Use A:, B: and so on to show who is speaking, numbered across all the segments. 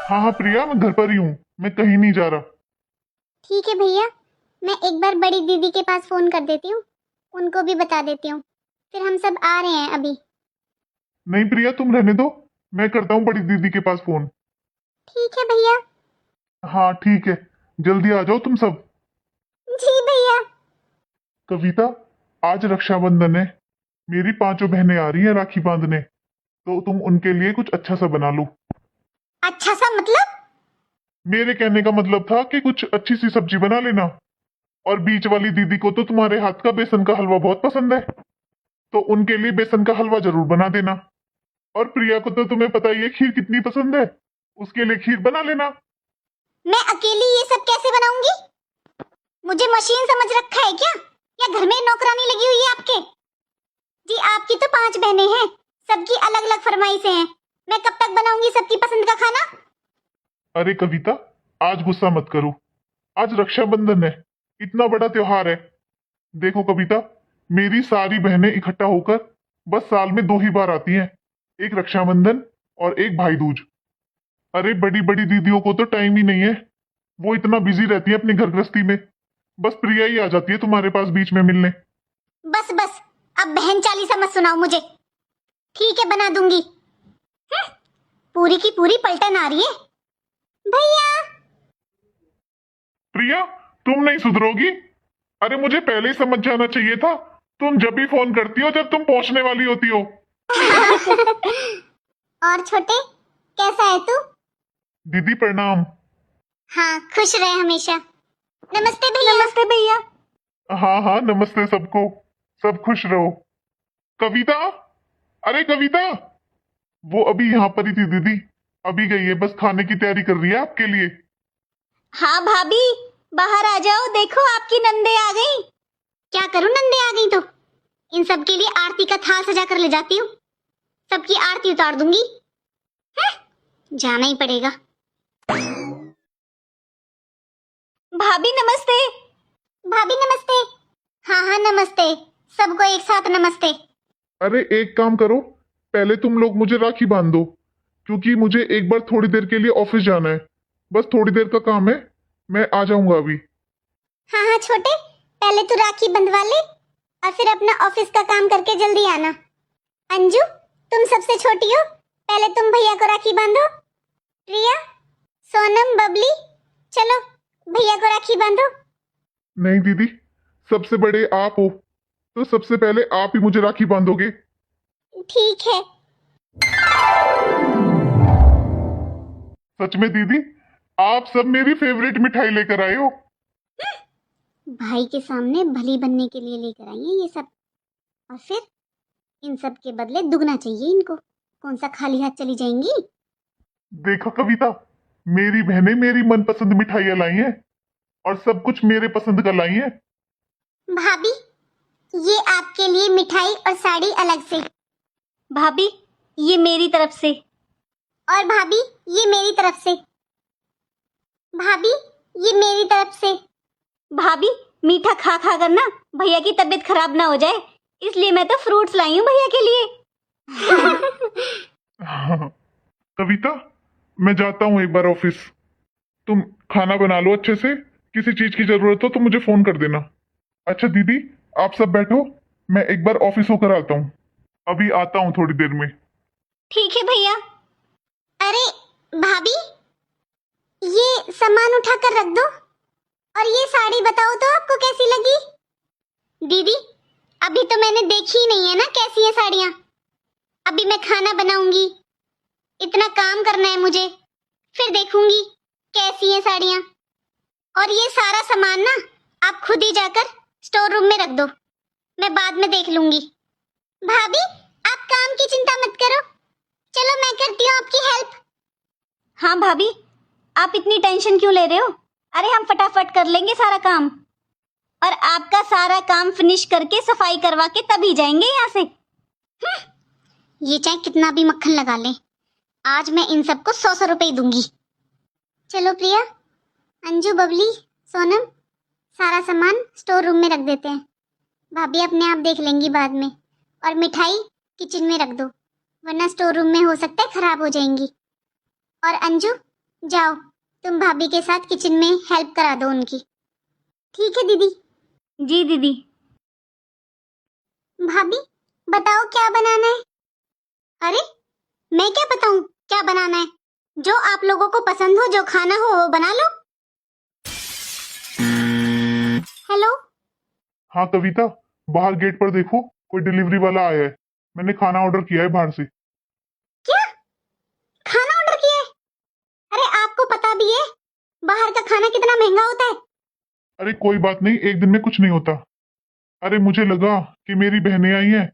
A: हाँ हाँ प्रिया, मैं घर पर ही हूँ, मैं कहीं नहीं जा रहा।
B: ठीक है भैया, मैं एक बार बड़ी दीदी के पास फोन कर देती हूँ, उनको भी बता देती हूँ, फिर हम सब आ रहे हैं अभी।
A: नहीं प्रिया, तुम रहने दो, मैं करता हूँ बड़ी दीदी के पास फोन।
B: ठीक है भैया।
A: हाँ ठीक है, जल्दी आ जाओ तुम सब।
B: जी भैया।
A: कविता, आज रक्षाबंधन है, मेरी पांचों बहनें आ रही हैं राखी बांधने, तो तुम उनके लिए कुछ अच्छा सा बना लो।
B: अच्छा सा मतलब?
A: मेरे कहने का मतलब था कि कुछ अच्छी सी सब्जी बना लेना। और बीच वाली दीदी को तो तुम्हारे हाथ का बेसन का हलवा बहुत पसंद है, तो उनके लिए बेसन का हलवा जरूर बना देना। और प्रिया को तो तुम्हें पता ही है खीर कितनी पसंद है, उसके लिए खीर बना लेना।
B: मैं अकेली ये सब कैसे बनाऊंगी? मुझे मशीन समझ रखा है क्या, या घर में नौकरानी लगी हुई है आपके? जी आपकी तो 5 बहनें हैं, सबकी अलग अलग फरमाइशें हैं, मैं कब तक बनाऊंगी सबकी पसंद का खाना?
A: अरे कविता, आज गुस्सा मत करो, आज रक्षाबंधन है, इतना बड़ा त्योहार है। देखो कविता, मेरी सारी बहनें इकट्ठा होकर बस साल में 2 ही बार आती हैं, एक रक्षाबंधन और एक भाई दूज। अरे बड़ी बड़ी दीदियों को तो टाइम ही नहीं है, वो इतना बिजी रहती है अपनी घर गृहस्थी में। बस प्रिया ही आ जाती है तुम्हारे पास बीच में मिलने।
B: बस बस, अब बहन चालीसा मत सुनाओ मुझे। ठीक है बना दूंगी। हम्म, पूरी की पूरी पलटन आ रही है। भैया।
A: प्रिया, तुम नहीं सुधरोगी। अरे मुझे पहले ही समझ जाना चाहिए था, तुम जब भी फोन करती हो जब तुम पहुंचने वाली होती हो।
B: और छोटे, कैसा है तू?
A: दीदी प्रणाम।
B: हाँ खुश रहे हमेशा। नमस्ते भैया। नमस्ते भैया।
A: हाँ हाँ नमस्ते सबको, सब खुश रहो। कविता, अरे कविता, वो अभी यहाँ पर ही थी दीदी, अभी गई है, बस खाने की तैयारी कर रही है आपके लिए।
B: हाँ भाभी, बाहर आ जाओ, देखो आपकी नंदे आ गई। क्या करूं, नंदे आ गई तो इन सब के लिए आरती का थाल सजा कर ले जाती हूँ, सबकी आरती उतार दूंगी। हैं? जाना ही पड़ेगा। भाभी नमस्ते। भाभी नमस्ते। हाँ हाँ नमस्ते, सबको एक साथ नमस्ते।
A: अरे एक काम करो, पहले तुम लोग मुझे राखी बांध दो, क्योंकि मुझे एक बार थोड़ी देर के लिए ऑफिस जाना है। बस थोड़ी देर का काम है, मैं आ जाऊंगा अभी।
B: हाँ हाँ छोटे, पहले तू राखी बंधवा ले और फिर अपना ऑफिस का काम करके जल्दी आना। अंजू, तुम सबसे छोटी हो, पहले तुम भैया को राखी बांधो। प्रिया, सोनम, बबली, चलो भैया को राखी बांधो।
A: नहीं दीदी, सबसे बड़े आप हो, तो सबसे पहले आप ही मुझे राखी बांधोगे।
B: ठीक है।
A: सच में दीदी, आप सब मेरी फेवरेट मिठाई लेकर आए हो।
B: भाई के सामने भली बनने के लिए लेकर आई है ये सब, और फिर इन सब के बदले दुगना चाहिए इनको। कौन सा खाली हाथ चली जाएंगी?
A: देखो कविता, मेरी बहनें मेरी मनपसंद मिठाइयाँ लाई हैं, और सब कुछ मेरे पसंद का लाई हैं।
B: भाभी, ये आपके लिए मिठाई और साड़ी अलग से। भाभी, ये मेरी तरफ से। और भाभी, ये मेरी तरफ से। भाभी, ये मेरी तरफ से। भाभी, मीठा खा खा कर ना भैया की तबीयत खराब ना हो जाए, इसलिए मैं तो फ्रूट्स लाई हूँ भैया के लिए।
A: हाँ, कविता, मैं जाता हूँ एक बार ऑफिस, तुम खाना बना लो अच्छे से, किसी चीज की जरूरत हो तो मुझे फोन कर देना। अच्छा दीदी, आप सब बैठो, मैं एक बार ऑफिस होकर आता हूँ, अभी आता हूँ थोड़ी देर में।
B: ठीक है भैया। अरे भाभी, ये सामान उठाकर रख दो, और ये साड़ी बताओ तो आपको कैसी लगी? दीदी, अभी तो मैंने देखी ही नहीं है ना कैसी है साड़ियाँ। अभी मैं खाना बनाऊंगी, इतना काम करना है मुझे, फिर देखूंगी कैसी है साड़ियाँ। और ये सारा सामान ना आप खुद ही जाकर स्टोर रूम में रख दो, मैं बाद में देख लूंगी। भाभी, आप काम की चिंता मत करो, चलो मैं करती हूँ आपकी हेल्प। हाँ भाभी, आप इतनी टेंशन क्यों ले रहे हो? अरे हम फटाफट कर लेंगे सारा काम, और आपका सारा काम फिनिश करके सफाई करवा के तभी जाएंगे यहाँ से। ये चाहे कितना भी मक्खन लगा ले, आज मैं इन सबको 100 रुपए ही दूंगी। चलो प्रिया, अंजू, बबली, सोनम, सारा सामान स्टोर रूम में रख देते हैं, भाभी अपने आप देख लेंगी बाद में। और मिठाई किचन में रख दो, वरना स्टोर रूम में हो सकता है खराब हो जाएंगी। और अंजू, जाओ, तुम भाभी के साथ किचन में हेल्प करा दो उनकी। ठीक है दीदी। जी दीदी। भाभी बताओ क्या बनाना है। अरे मैं क्या बताऊं क्या बनाना है, जो आप लोगों को पसंद हो, जो खाना हो वो बना लो। हेलो।
A: हाँ कविता, बाहर गेट पर देखो, कोई डिलीवरी वाला आया है। मैंने खाना ऑर्डर किया है बाहर से।
B: क्या खाना ऑर्डर किया है? अरे आपको पता भी है बाहर का खाना कितना महंगा होता है।
A: अरे कोई बात नहीं, एक दिन में कुछ नहीं होता। अरे मुझे लगा कि मेरी बहनें आई हैं,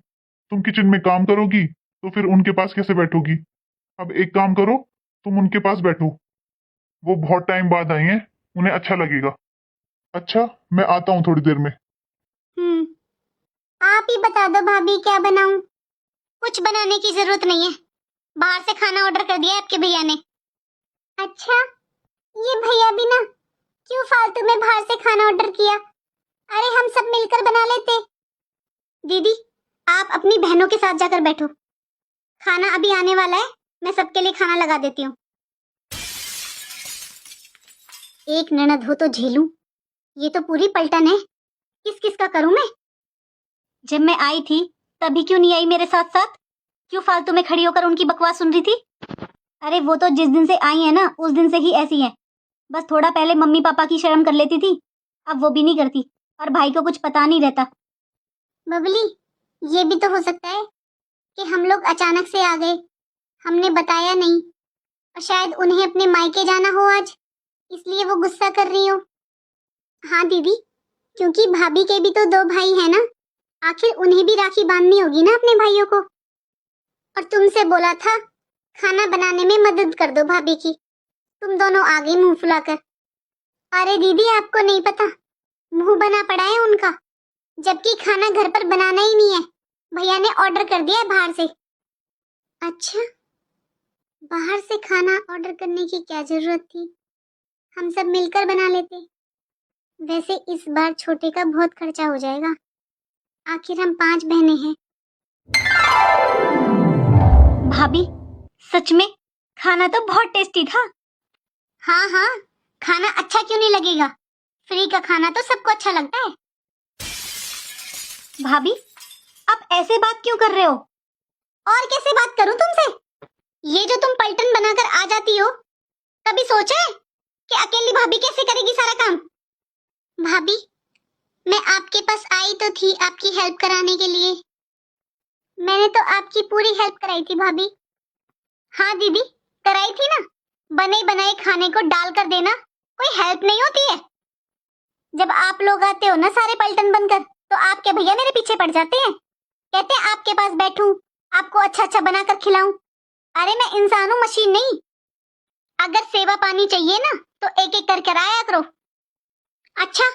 A: तुम किचन में काम करोगी तो फिर उनके पास कैसे बैठोगी। अब एक काम करो, तुम उनके पास बैठो। वो बहुत टाइम बाद आई हैं, उन्हें अच्छा लगेगा। अच्छा, मैं आता हूँ थोड़ी देर में।
B: आप ही बता दो भाभी क्या बनाऊं। कुछ बनाने की जरूरत नहीं है, बाहर से खाना ऑर्डर कर दिया है आपके भैया ने। अच्छा, ये भैया भी ना क्यों फालतू में बाहर से खाना ऑर्डर किया। अरे हम सब मिलकर बना लेते। दीदी आप अपनी बहनों के साथ जाकर बैठो, खाना अभी आने वाला है, मैं सबके लिए खाना लगा देती हूँ। एक ननद हो तो झेलूं, ये तो पूरी पलटन है। किस किस का करूं मैं। जब मैं आई थी तभी क्यों नहीं आई मेरे साथ साथ, क्यों फालतू में खड़ी होकर उनकी बकवास सुन रही थी। अरे वो तो जिस दिन से आई है ना उस दिन से ही ऐसी है। बस थोड़ा पहले मम्मी पापा की शर्म कर लेती थी, अब वो भी नहीं करती, और भाई को कुछ पता नहीं रहता। बबली ये भी तो हो सकता है कि हम लोग अचानक से आ गए, हमने बताया नहीं, और शायद उन्हें अपने मायके जाना हो आज, इसलिए वो गुस्सा कर रही हो। हाँ दीदी, क्योंकि भाभी के भी तो दो भाई हैं ना, आखिर उन्हें भी राखी बांधनी होगी ना अपने भाइयों को। और तुमसे बोला था खाना बनाने में मदद कर दो भाभी की, तुम दोनों आ गई मुंह फुलाकर। अरे दीदी आपको नहीं पता, मुंह बना पड़ा है उनका, जबकि खाना घर पर बनाना ही नहीं है, भैया ने ऑर्डर कर दिया है बाहर से। अच्छा, बाहर से खाना ऑर्डर करने की क्या जरूरत थी, हम सब मिलकर बना लेते। वैसे इस बार छोटे का बहुत खर्चा हो जाएगा, आखिर हम 5 बहनें हैं। भाभी सच में खाना तो बहुत टेस्टी था। हाँ हाँ, खाना अच्छा क्यों नहीं लगेगा, फ्री का खाना तो सबको अच्छा लगता है। भाभी आप ऐसे बात क्यों कर रहे हो। और कैसे बात करूं तुमसे, ये जो तुम पलटन बनाकर आ जाती हो, कभी सोचा है कि अकेली भाभी कैसे करेगी सारा काम। भाभी मैं आपके पास आई तो थी आपकी हेल्प कराने के लिए, मैंने तो आपकी पूरी हेल्प कराई थी भाभी। हाँ दीदी कराई थी ना, बने बनाए खाने को डाल कर देना कोई हेल्प नहीं होती है। जब आप लोग आते हो ना सारे पलटन बनकर, तो आपके भैया मेरे पीछे पड़ जाते हैं, कहते हैं आपके पास बैठूं, आपको अच्छा अच्छा बनाकर खिलाऊं। अरे मैं इंसान हूं, मशीन नहीं। अगर सेवा पानी चाहिए ना तो एक एक करके आया करो। अच्छा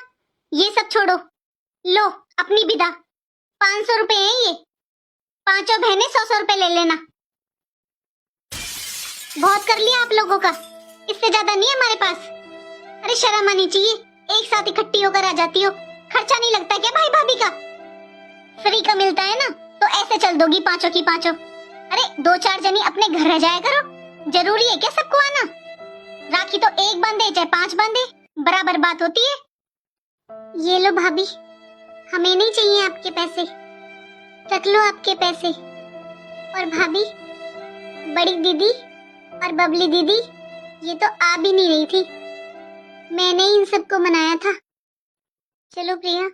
B: ये सब छोड़ो, लो अपनी विदा, 500 रुपए हैं ये, पांचों बहनें 100-100 रुपए ले लेना। बहुत कर लिया आप लोगों का, इससे ज्यादा नहीं है हमारे पास। अरे शर्म आनी चाहिए, एक साथ इकट्ठी होकर आ जाती हो, खर्चा नहीं लगता क्या भाई भाभी का। फ्री का मिलता है ना तो ऐसे चल दोगी पांचों की पांचों। अरे 2-4 जनी अपने घर रह जाया करो, जरूरी है क्या सबको आना। राखी तो एक बांधे चाहे 5 बांधे, बराबर बात होती है। ये लो भाभी, हमें नहीं चाहिए आपके पैसे, रख लो आपके पैसे। और भाभी, बड़ी दीदी और बबली दीदी ये तो आ भी नहीं रही थी, मैंने इन सबको मनाया था। चलो प्रिया,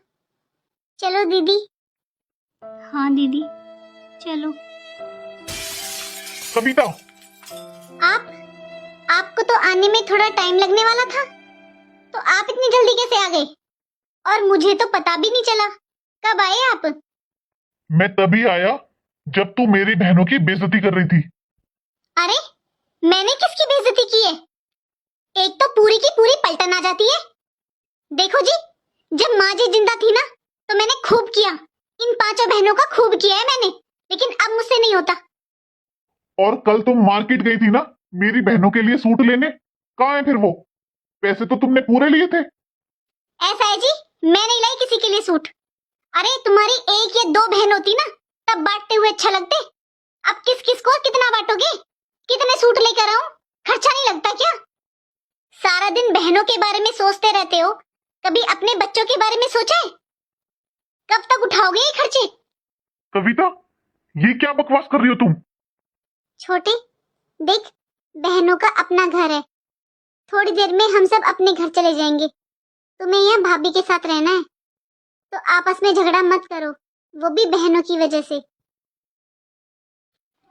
B: चलो दीदी। हाँ दीदी चलो।
A: कविता,
B: आपको तो आने में थोड़ा टाइम लगने वाला था, तो आप इतनी जल्दी कैसे आ गए, और मुझे तो पता भी नहीं चला। कब आए आप।
A: मैं तभी आया जब तू मेरी बहनों की बेइज्जती कर रही थी।
B: अरे मैंने किसकी बेइज्जती की है, एक तो पूरी की पूरी पलटन आ जाती है। देखो जी, जब माँ जी जिंदा थी ना तो मैंने खूब किया, इन 5 बहनों का खूब किया है मैंने, लेकिन अब मुझसे नहीं होता।
A: और कल तुम मार्केट गई थी ना मेरी बहनों के लिए सूट लेने, कहाँ है फिर वो पैसे, तो तुमने पूरे लिए थे।
B: ऐसा है जी, मैं नहीं लाई किसी के लिए सूट। अरे तुम्हारी 1 या 2 बहन होती ना तब बांटते हुए अच्छा लगते, अब किस किस को कितना बांटोगे, कितने सूट लेकर आऊं, खर्चा नहीं लगता क्या। सारा दिन बहनों के बारे में सोचते रहते हो, कभी अपने बच्चों के बारे में सोचा है? कब तक उठाओगे ये खर्चे?
A: कविता, ये क्या बकवास कर रही हो तुम?
B: छोटे, देख, बहनों का अपना घर है। थोड़ी देर में हम सब अपने घर चले जाएंगे। तुम्हें यहाँ भाभी के साथ रहना है, तो आपस में झगड़ा मत करो, वो भी बहनों की वजह से।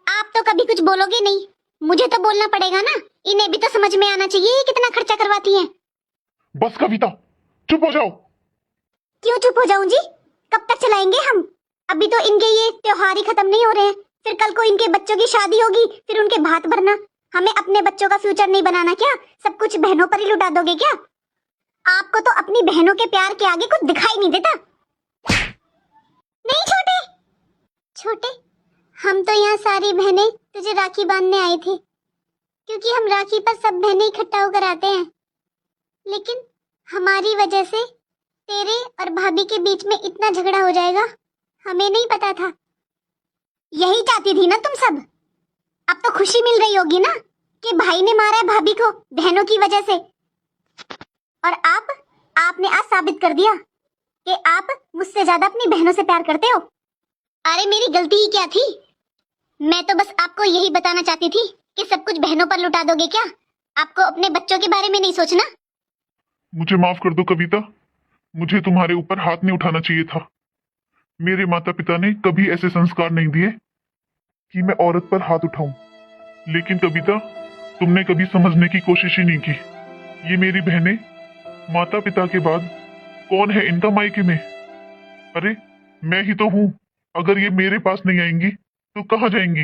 B: आप तो कभी कुछ बोलोगे नहीं, मुझे तो बोलना पड़ेगा ना। इन्हें भी तो समझ में आना चाहिए ये कितना खर्चा करवाती हैं।
A: बस कविता, चुप हो जाओ।
B: क्यों चुप हो जाऊं जी? कब तक चलाएंगे हम? अभी तो इनके ये त्योहार ही खत्म नहीं हो रहे हैं, फिर कल को इनके बच्चों की शादी होगी, फिर उनके भात भरना। हमें अपने बच्चों का फ्यूचर नहीं बनाना क्या? सब कुछ बहनों पर ही लुटा दोगे क्या? आपको तो अपनी बहनों के प्यार के आगे कुछ दिखाई नहीं देता। नहीं छोटे, छोटे, हम तो यहाँ सारी बहनें तुझे राखी बांधने आए थे, क्योंकि हम राखी पर सब बहनें इकट्ठा होकर आते हैं। लेकिन हमारी वजह से तेरे और भाभी के बीच में इतना झगड़ा हो जाएगा, हमें नहीं पता था। यही चाहती थी ना तुम सब? अब तो खुशी मिल रही होगी ना कि भाई ने मारा है भाभी को बहनों की वजह से। और आपने आज साबित कर दिया कि आप मुझसे ज्यादा अपनी बहनों से प्यार करते हो। अरे मेरी गलती ही क्या थी? मैं तो बस आपको यही बताना चाहती थी कि सब कुछ बहनों पर लुटा दोगे क्या? आपको अपने बच्चों के बारे में नहीं सोचना?
A: मुझे माफ कर दो कविता, मुझे तुम्हारे ऊपर हाथ नहीं उठाना चाहिए था। मेरे माता पिता ने कभी ऐसे संस्कार नहीं दिए कि मैं औरत पर हाथ उठाऊं। लेकिन कविता, तुमने कभी समझने की कोशिश ही नहीं की। ये मेरी बहनें, माता पिता के बाद कौन है इनका मायके में? अरे मैं ही तो हूँ। अगर ये मेरे पास नहीं आएंगी तो कहाँ जाएंगी?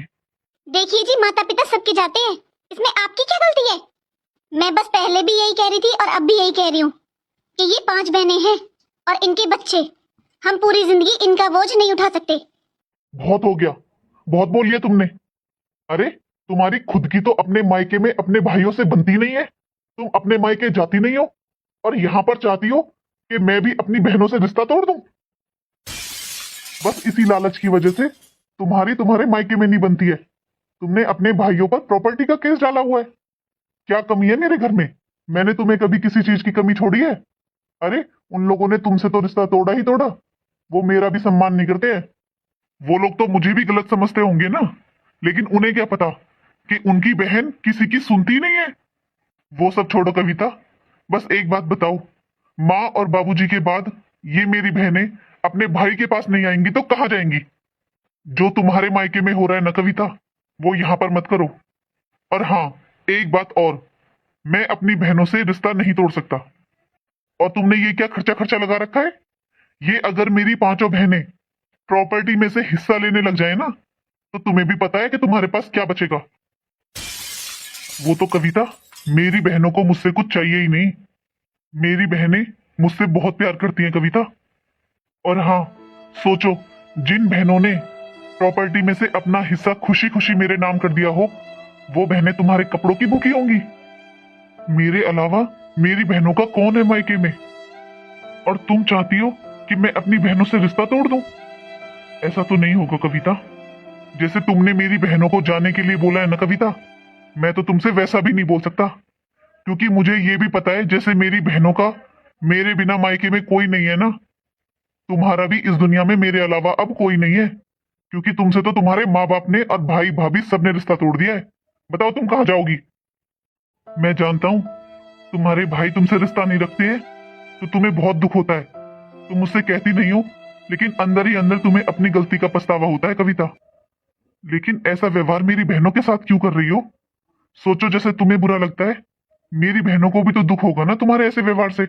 B: देखिए जी, माता पिता सबके जाते हैं, इसमें आपकी क्या गलती है? मैं बस पहले भी यही कह रही थी और अब भी यही कह रही हूँ कि ये 5 बहनें हैं और इनके बच्चे। हम पूरी जिंदगी इनका बोझ नहीं उठा सकते।
A: बहुत हो गया, बहुत बोल लिया तुमने। अरे तुम्हारी खुद की तो अपने मायके में अपने भाइयों से बनती नहीं है। तुम अपने मायके जाती नहीं हो और यहाँ पर चाहती हो कि मैं भी अपनी बहनों से रिश्ता तोड़ दूं। बस इसी लालच की वजह से तुम्हारे मायके में नहीं बनती है। तुमने अपने भाइयों पर प्रॉपर्टी का केस डाला हुआ है। क्या कमी है मेरे घर में? मैंने तुम्हें कभी किसी चीज की कमी छोड़ी है? अरे उन लोगों ने तुमसे तो रिश्ता तोड़ा ही तोड़ा, वो मेरा भी सम्मान नहीं करते हैं। वो लोग तो मुझे भी गलत समझते होंगे ना, लेकिन उन्हें क्या पता कि उनकी बहन किसी की सुनती नहीं है। वो सब छोड़ो कविता, बस एक बात बताओ, माँ और बाबूजी के बाद ये मेरी बहनें अपने भाई के पास नहीं आएंगी तो कहाँ जाएंगी? जो तुम्हारे मायके में हो रहा है ना कविता, वो यहाँ पर मत करो। और हाँ, एक बात और, मैं अपनी बहनों से रिश्ता नहीं तोड़ सकता। और तुमने ये क्या खर्चा खर्चा लगा रखा है? ये अगर मेरी 5 बहनें प्रॉपर्टी में से हिस्सा लेने लग जाए ना, तो तुम्हें भी पता है कि तुम्हारे पास क्या बचेगा। वो तो कविता, मेरी बहनों को मुझसे कुछ चाहिए ही नहीं। मेरी बहनें मुझसे बहुत प्यार करती हैं कविता। और हाँ, सोचो, जिन बहनों ने प्रॉपर्टी में से अपना हिस्सा खुशी खुशी मेरे नाम कर दिया हो, वो बहनें तुम्हारे कपड़ों की भूखी होंगी। मेरे अलावा मेरी बहनों का कौन है मायके में? और तुम चाहती हो कि मैं अपनी बहनों से रिश्ता तोड़ दूं? ऐसा तो नहीं होगा कविता। जैसे तुमने मेरी बहनों को जाने के लिए बोला है ना कविता, मैं तो तुमसे वैसा भी नहीं बोल सकता। क्योंकि मुझे ये भी पता है, जैसे मेरी बहनों का मेरे बिना मायके में कोई नहीं है ना, तुम्हारा भी इस दुनिया में मेरे अलावा अब कोई नहीं है। क्योंकि तुमसे तो तुम्हारे माँ बाप ने और भाई भाभी सबने रिश्ता तोड़ दिया है। बताओ तुम कहाँ जाओगी? मैं जानता हूँ तुम्हारे भाई तुमसे रिश्ता नहीं रखते हैं, तो तुम्हें बहुत दुख होता है। तुम मुझसे कहती नहीं हो, लेकिन अंदर ही अंदर तुम्हें अपनी गलती का पछतावा होता है कविता। लेकिन ऐसा व्यवहार मेरी बहनों के साथ क्यों कर रही हो? सोचो, जैसे तुम्हें बुरा लगता है, मेरी बहनों को भी तो दुख होगा ना तुम्हारे ऐसे व्यवहार से।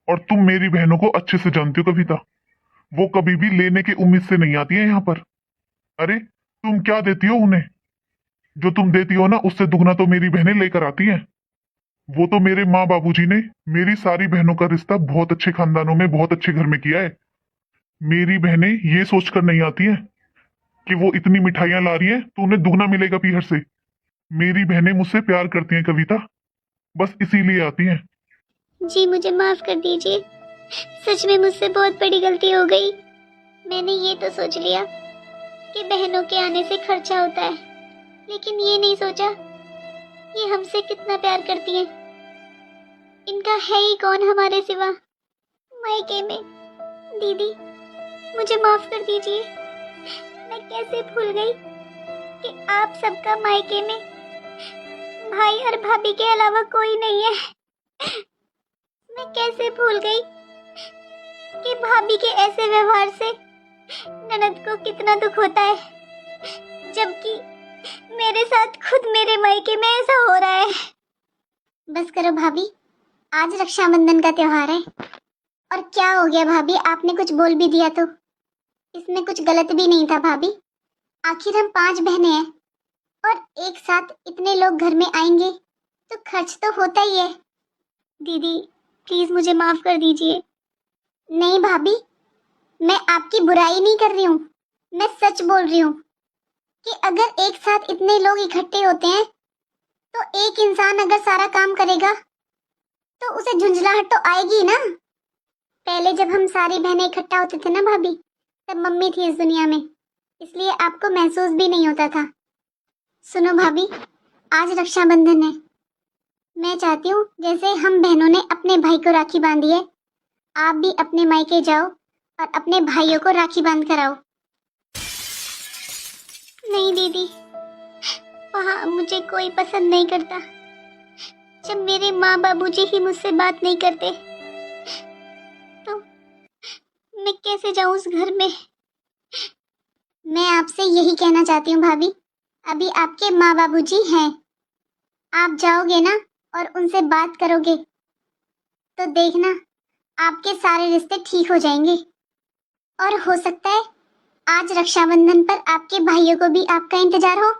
A: और तुम मेरी बहनों को अच्छे से जानती हो कविता, वो कभी भी लेने की उम्मीद से नहीं आती है यहाँ पर। अरे तुम क्या देती हो उन्हें? जो तुम देती हो ना, उससे दुगना तो मेरी बहनें लेकर आती हैं। वो तो मेरे माँ बाबूजी ने मेरी सारी बहनों का रिश्ता बहुत अच्छे खानदानों में, बहुत अच्छे घर में किया है। मेरी बहनें ये सोचकर नहीं आती हैं कि वो इतनी मिठाइयां ला रही हैं तो उन्हें दुगना मिलेगा पीहर से। मेरी बहनें मुझसे प्यार करती हैं कविता, बस इसीलिए आती हैं।
B: जी मुझे माफ कर दीजिए, सच में मुझसे बहुत बड़ी गलती हो गई। मैंने ये तो सोच लिया कि बहनों के आने से खर्चा होता है, लेकिन ये नहीं सोचा ये हमसे कितना प्यार करती हैं। इनका है ही कौन हमारे सिवा मायके में। दीदी मुझे माफ कर दीजिए, मैं कैसे भूल गई कि आप सबका मायके में भाई और भाभी के अलावा कोई नहीं है। मैं कैसे भूल गई कि भाभी के ऐसे व्यवहार से ननद को कितना दुख होता है, जबकि मेरे साथ खुद मेरे मायके में ऐसा हो रहा है। बस करो भाभी, आज रक्षाबंधन का त्योहार है। और क्या हो गया भाभी, आपने कुछ बोल भी दिया तो? इसमें कुछ गलत भी नहीं था भाभी। आखिर हम 5 बहनें हैं और एक साथ इतने लोग घर में आएंगे तो खर्च तो होता ही है। दीदी प्लीज मुझे माफ कर दीजिए। नहीं भाभी, मैं आपकी बुराई नहीं कर रही हूँ, मैं सच बोल रही हूँ कि अगर एक साथ इतने लोग इकट्ठे होते हैं तो एक इंसान अगर सारा काम करेगा तो उसे झुंझलाहट तो आएगी ना। पहले जब हम सारी बहनें इकट्ठा होते थे ना भाभी, तब मम्मी थी इस दुनिया में, इसलिए आपको महसूस भी नहीं होता था। सुनो भाभी, आज रक्षाबंधन है। मैं चाहती हूँ जैसे हम बहनों ने अपने भाई को राखी बांधी है, आप भी अपने मायके जाओ और अपने भाइयों को राखी बांध कर आओ। नहीं दीदी, वहाँ मुझे कोई पसंद नहीं करता। जब मेरे माँ बाबूजी ही मुझसे बात नहीं करते तो मैं कैसे जाऊँ उस घर में। मैं आपसे यही कहना चाहती हूँ भाभी, अभी आपके माँ बाबूजी हैं, आप जाओगे ना और उनसे बात करोगे तो देखना आपके सारे रिश्ते ठीक हो जाएंगे। और हो सकता है आज रक्षाबंधन पर आपके भाइयों को भी आपका इंतजार हो,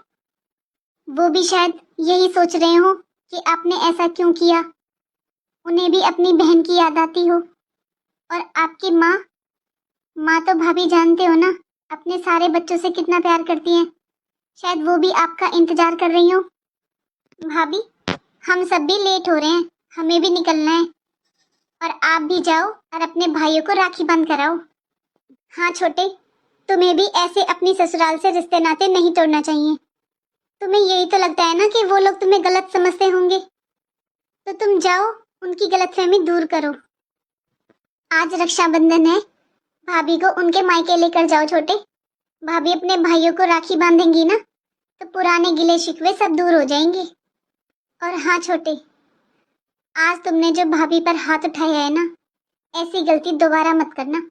B: वो भी शायद यही सोच रहे हो कि आपने ऐसा क्यों किया, उन्हें भी अपनी बहन की याद आती हो। और आपकी माँ तो भाभी जानते हो ना, अपने सारे बच्चों से कितना प्यार करती हैं, शायद वो भी आपका इंतजार कर रही हो। भाभी हम सब भी लेट हो रहे हैं, हमें भी निकलना है, और आप भी जाओ और अपने भाइयों को राखी बांध कराओ। हाँ छोटे, तुम्हें भी ऐसे अपनी ससुराल से रिश्ते नाते नहीं तोड़ना चाहिए। तुम्हें यही तो लगता है ना कि वो लोग तुम्हें गलत समझते होंगे, तो तुम जाओ उनकी गलतफहमी दूर करो। आज रक्षाबंधन है, भाभी को उनके मायके लेकर जाओ छोटे। भाभी अपने भाइयों को राखी बांधेंगी ना तो पुराने गिले शिकवे सब दूर हो जाएंगे। और हाँ छोटे, आज तुमने जो भाभी पर हाथ उठाया है ना, ऐसी गलती दोबारा मत करना।